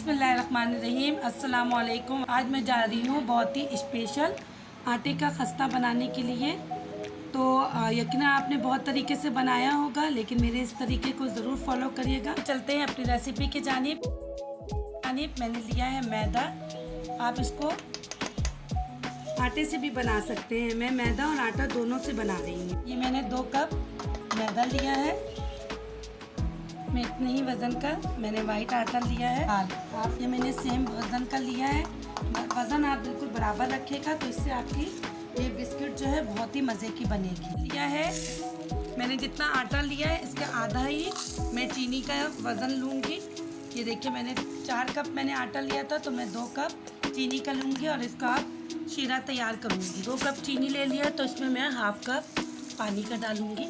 बिस्मिल्लाहिर्रहमानिर्रहीम। अस्सलाम वालेकुम। आज मैं जा रही हूँ बहुत ही स्पेशल आटे का खस्ता बनाने के लिए। तो यकीनन आपने बहुत तरीके से बनाया होगा, लेकिन मेरे इस तरीके को ज़रूर फॉलो करिएगा। चलते हैं अपनी रेसिपी की जानिब। मैंने लिया है मैदा। आप इसको आटे से भी बना सकते हैं। मैं मैदा और आटा दोनों से बना रही हूँ। ये मैंने 2 कप मैदा लिया है। मैं इतने ही वज़न का मैंने वाइट आटा लिया है। आप ये मैंने सेम वज़न का लिया है। वज़न आप बिल्कुल बराबर रखिएगा, तो इससे आपकी ये बिस्किट जो है बहुत ही मज़े की बनेगी। लिया है मैंने जितना आटा लिया है, इसका आधा ही मैं चीनी का वज़न लूँगी। ये देखिए, मैंने 4 कप मैंने आटा लिया था, तो मैं 2 कप चीनी का लूँगी और इसका आप शीरा तैयार करूँगी। 2 कप चीनी ले लिया है, तो इसमें मैं हाफ कप पानी का डालूँगी।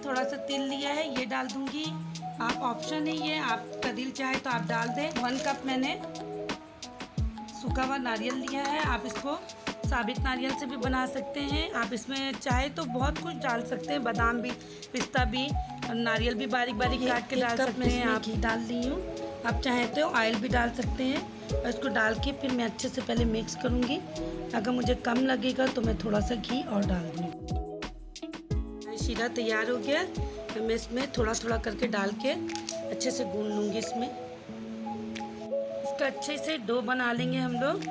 थोड़ा सा तिल लिया है, ये डाल दूंगी। आप ऑप्शन है ये, आपका दिल चाहे तो आप डाल दें। 1 कप मैंने सूखा हुआ नारियल लिया है। आप इसको साबित नारियल से भी बना सकते हैं। आप इसमें चाहे तो बहुत कुछ डाल सकते हैं, बादाम भी, पिस्ता भी, और नारियल भी बारीक बारीक काट के डाल सकते हैं। आप डाल दी हूँ। आप चाहे तो ऑयल भी डाल सकते हैं। और इसको डाल के फिर मैं अच्छे से पहले मिक्स करूँगी। अगर मुझे कम लगेगा तो मैं थोड़ा सा घी और डाल दूँगी। शीरा तैयार हो गया। तो मैं इसमें थोड़ा थोड़ा करके डाल के अच्छे से गूंद लूँगी। इसमें इसका अच्छे से डो बना लेंगे हम लोग।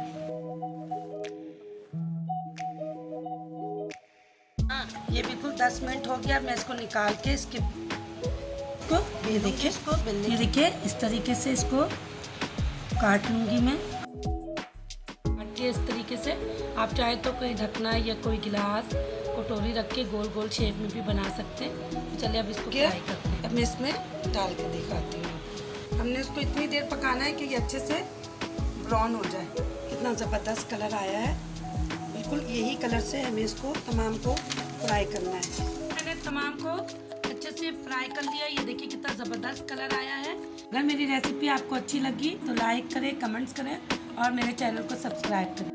ये बिल्कुल 10 मिनट हो गया। मैं इसको निकाल के ये देखिए इस तरीके से इसको काट लूँगी मैं। काट के इस तरीके से आप चाहे तो कोई ढकना या कोई गिलास, कटोरी रख के गोल गोल शेप में भी बना सकते हैं। चलिए अब इसको फ्राई करते हैं। अब मैं इसमें डाल के दिखाती हूँ। हमने इसको इतनी देर पकाना है कि ये अच्छे से ब्राउन हो जाए। कितना ज़बरदस्त कलर आया है। बिल्कुल यही कलर से हमें इसको तमाम को फ्राई करना है। मैंने तमाम को अच्छे से फ्राई कर लिया। ये देखिए कितना ज़बरदस्त कलर आया है। अगर मेरी रेसिपी आपको अच्छी लगी तो लाइक करें, कमेंट्स करें और मेरे चैनल को सब्सक्राइब करें।